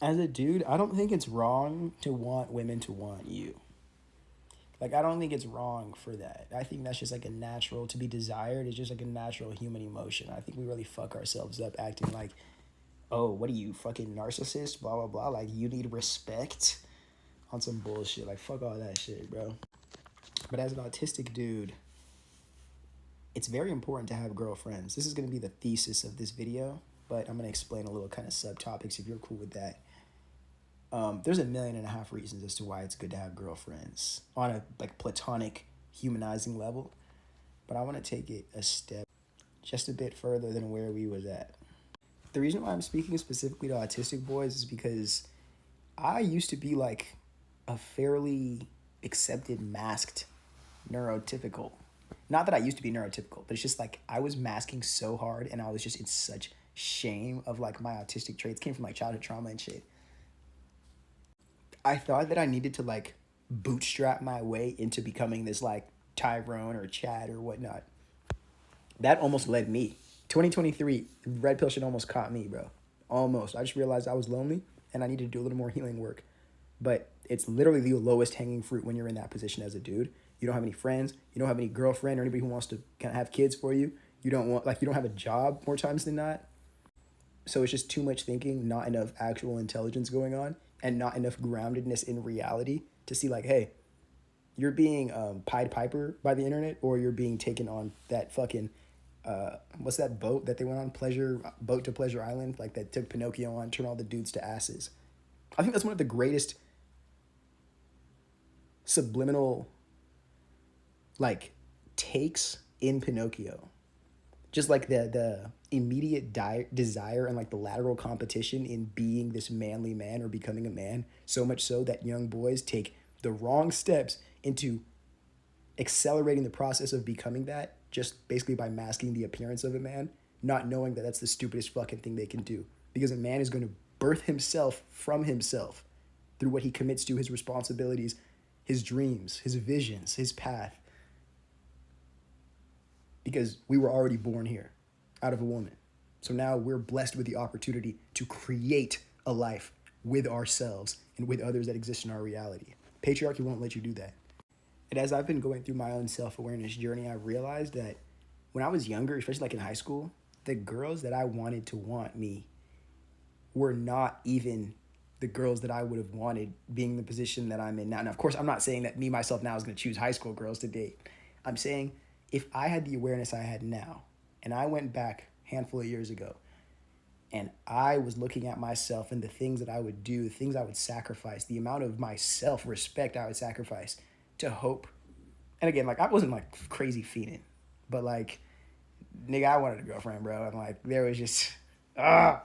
As a dude, I don't think it's wrong to want women to want you. Like, I don't think it's wrong for that. I think that's just like a natural to be desired. It's just like a natural human emotion. I think we really fuck ourselves up acting like, oh, what are you, fucking narcissist? Blah, blah, blah. Like, you need respect on some bullshit. Like, fuck all that shit, bro. But as an autistic dude, it's very important to have girlfriends. This is going to be the thesis of this video, but I'm going to explain a little kind of subtopics if you're cool with that. There's 1.5 million reasons as to why it's good to have girlfriends on a like platonic, humanizing level. But I want to take it a step just a bit further than where we was at. The reason why I'm speaking specifically to autistic boys is because I used to be like a fairly accepted masked neurotypical. Not that I used to be neurotypical, but it's just like I was masking so hard and I was just in such shame of like my autistic traits. Came from like childhood trauma and shit. I thought that I needed to like bootstrap my way into becoming this like Tyrone or Chad or whatnot. That almost led me. 2023, red pill shit almost caught me, bro. Almost. I just realized I was lonely and I needed to do a little more healing work. But it's literally the lowest hanging fruit when you're in that position as a dude. You don't have any friends. You don't have any girlfriend or anybody who wants to kind of have kids for you. You don't have a job more times than not. So it's just too much thinking, not enough actual intelligence going on, and not enough groundedness in reality to see like, hey, you're being Pied Piper by the internet, or you're being taken on that fucking what's that boat that they went on, pleasure boat to Pleasure Island, like that took Pinocchio on, turned all the dudes to asses. I think that's one of the greatest subliminal like takes in Pinocchio. Just like the immediate desire and like the lateral competition in being this manly man or becoming a man, so much so that young boys take the wrong steps into accelerating the process of becoming that just basically by masking the appearance of a man, not knowing that that's the stupidest fucking thing they can do, because a man is going to birth himself from himself through what he commits to, his responsibilities, his dreams, his visions, his path, because we were already born here out of a woman. So now we're blessed with the opportunity to create a life with ourselves and with others that exist in our reality. Patriarchy won't let you do that. And as I've been going through my own self-awareness journey, I realized that when I was younger, especially like in high school, the girls that I wanted to want me were not even the girls that I would have wanted being in the position that I'm in now. And of course, I'm not saying that me, myself now is going to choose high school girls to date. I'm saying if I had the awareness I had now, and I went back a handful of years ago, and I was looking at myself and the things that I would do, the things I would sacrifice, the amount of my self-respect I would sacrifice to hope. And again, like I wasn't like crazy fiending, but like, nigga, I wanted a girlfriend, bro. And like, there was just, ah,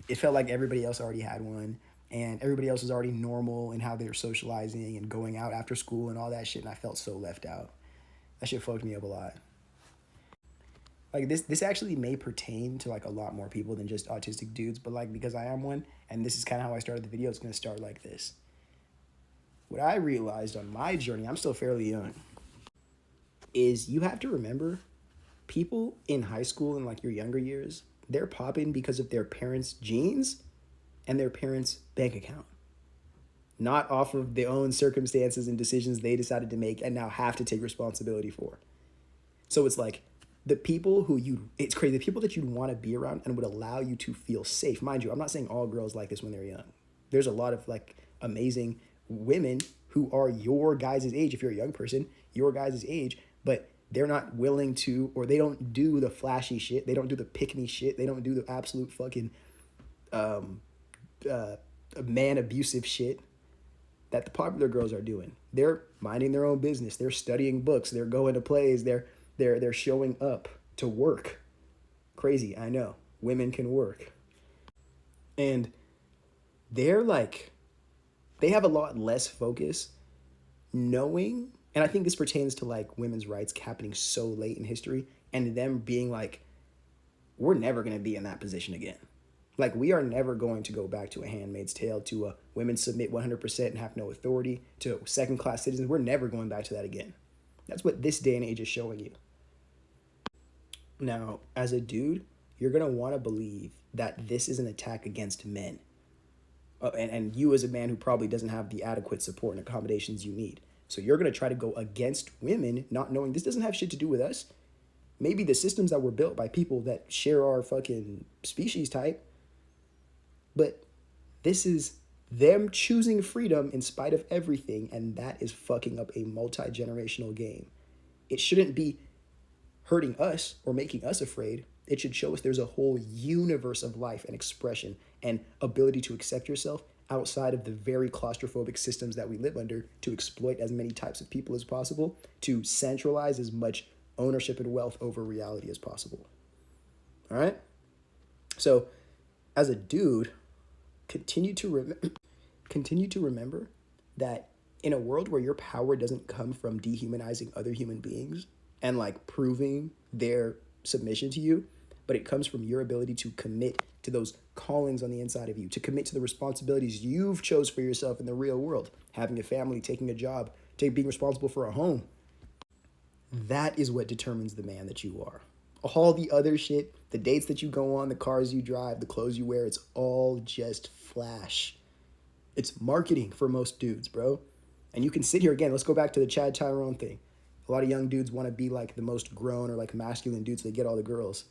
it felt like everybody else already had one. And everybody else was already normal in how they were socializing and going out after school and all that shit. And I felt so left out. That shit fucked me up a lot. Like this actually may pertain to like a lot more people than just autistic dudes, but like because I am one, and this is kind of how I started the video, it's gonna start like this. What I realized on my journey, I'm still fairly young, is you have to remember people in high school and like your younger years, they're popping because of their parents' genes and their parents' bank account, not off of their own circumstances and decisions they decided to make and now have to take responsibility for. So it's like the people who it's crazy, the people that you'd want to be around and would allow you to feel safe. Mind you, I'm not saying all girls like this when they're young. There's a lot of like amazing women who are your guys' age, if you're a young person, your guys' age, but they're not willing to, or they don't do the flashy shit. They don't do the pick-me shit. They don't do the absolute fucking man abusive shit that the popular girls are doing. They're minding their own business. They're studying books. They're going to plays. They're showing up to work. Crazy, I know. Women can work. And they're like, they have a lot less focus knowing, and I think this pertains to like women's rights happening so late in history and them being like, we're never going to be in that position again. Like, we are never going to go back to a Handmaid's Tale, to a women submit 100% and have no authority, to second-class citizens. We're never going back to that again. That's what this day and age is showing you. Now, as a dude, you're going to want to believe that this is an attack against men. And you as a man who probably doesn't have the adequate support and accommodations you need. So you're going to try to go against women, not knowing this doesn't have shit to do with us. Maybe the systems that were built by people that share our fucking species type. But this is them choosing freedom in spite of everything, and that is fucking up a multi-generational game. It shouldn't be hurting us or making us afraid. It should show us there's a whole universe of life and expression and ability to accept yourself outside of the very claustrophobic systems that we live under, to exploit as many types of people as possible, to centralize as much ownership and wealth over reality as possible. All right? So, as a dude, continue to remember that in a world where your power doesn't come from dehumanizing other human beings and like proving their submission to you, but it comes from your ability to commit to those callings on the inside of you, to commit to the responsibilities you've chose for yourself in the real world, having a family, taking a job, being responsible for a home. That is what determines the man that you are. All the other shit, the dates that you go on, the cars you drive, the clothes you wear, it's all just flash. It's marketing for most dudes, bro. And you can sit here again. Let's go back to the Chad Tyrone thing. A lot of young dudes want to be like the most grown or like masculine dudes. So they get all the girls.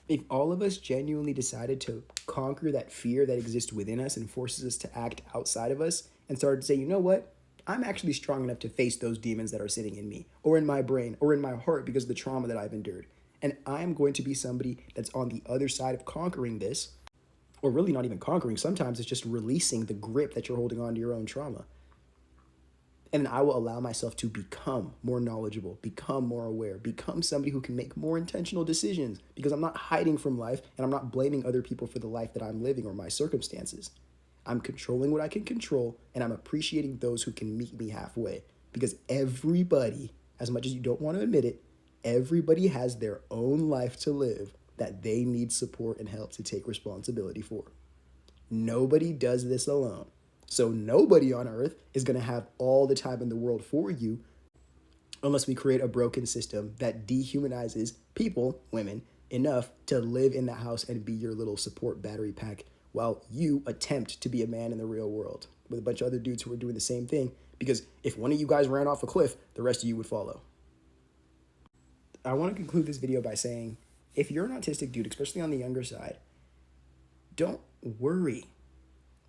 If all of us genuinely decided to conquer that fear that exists within us and forces us to act outside of us and started to say, you know what? I'm actually strong enough to face those demons that are sitting in me or in my brain or in my heart because of the trauma that I've endured. And I'm going to be somebody that's on the other side of conquering this, or really not even conquering. Sometimes it's just releasing the grip that you're holding on to your own trauma. And then I will allow myself to become more knowledgeable, become more aware, become somebody who can make more intentional decisions because I'm not hiding from life and I'm not blaming other people for the life that I'm living or my circumstances. I'm controlling what I can control, and I'm appreciating those who can meet me halfway, because everybody, as much as you don't want to admit it, everybody has their own life to live that they need support and help to take responsibility for. Nobody does this alone. So nobody on earth is going to have all the time in the world for you unless we create a broken system that dehumanizes people, women, enough to live in the house and be your little support battery pack while you attempt to be a man in the real world with a bunch of other dudes who are doing the same thing. Because if one of you guys ran off a cliff, the rest of you would follow. I want to conclude this video by saying, if you're an autistic dude, especially on the younger side, don't worry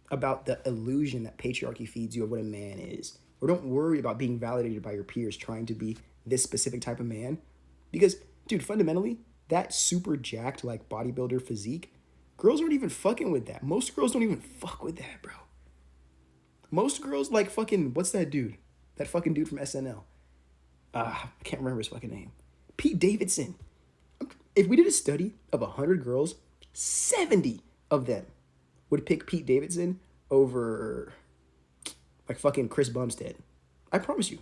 about the illusion that patriarchy feeds you of what a man is. Or don't worry about being validated by your peers trying to be this specific type of man. Because, dude, fundamentally, that super jacked, like, bodybuilder physique, girls aren't even fucking with that. Most girls don't even fuck with that, bro. Most girls like fucking, what's that dude? That fucking dude from SNL. I can't remember his fucking name. Pete Davidson. If we did a study of 100 girls, 70 of them would pick Pete Davidson over like fucking Chris Bumstead. I promise you.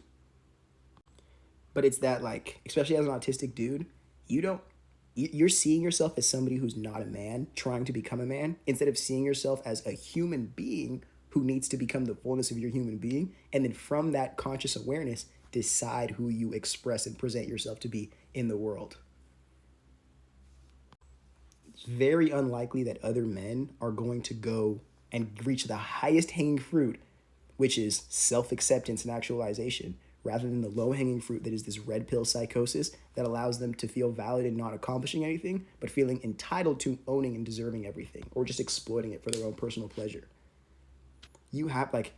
But it's that, like, especially as an autistic dude, you're seeing yourself as somebody who's not a man trying to become a man instead of seeing yourself as a human being who needs to become the fullness of your human being. And then from that conscious awareness, decide who you express and present yourself to be in the world. It's very unlikely that other men are going to go and reach the highest hanging fruit, which is self-acceptance and actualization, rather than the low-hanging fruit that is this red pill psychosis that allows them to feel valid in not accomplishing anything, but feeling entitled to owning and deserving everything, or just exploiting it for their own personal pleasure. You have, like,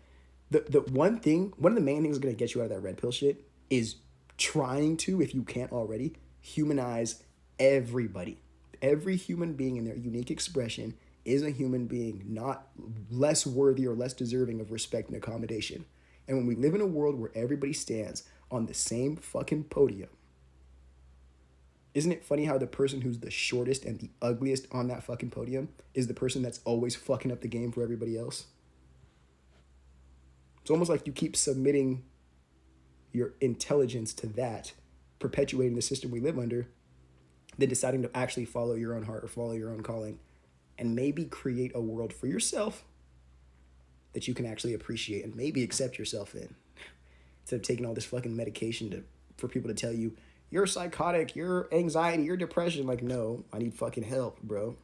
the one of the main things that's going to get you out of that red pill shit is trying to, if you can't already, humanize everybody. Every human being in their unique expression is a human being, not less worthy or less deserving of respect and accommodation. And when we live in a world where everybody stands on the same fucking podium, isn't it funny how the person who's the shortest and the ugliest on that fucking podium is the person that's always fucking up the game for everybody else? It's almost like you keep submitting your intelligence to that, perpetuating the system we live under, then deciding to actually follow your own heart or follow your own calling and maybe create a world for yourself that you can actually appreciate and maybe accept yourself in. Instead of taking all this fucking medication for people to tell you, you're psychotic, you're anxiety, you're depression. Like, no, I need fucking help, bro.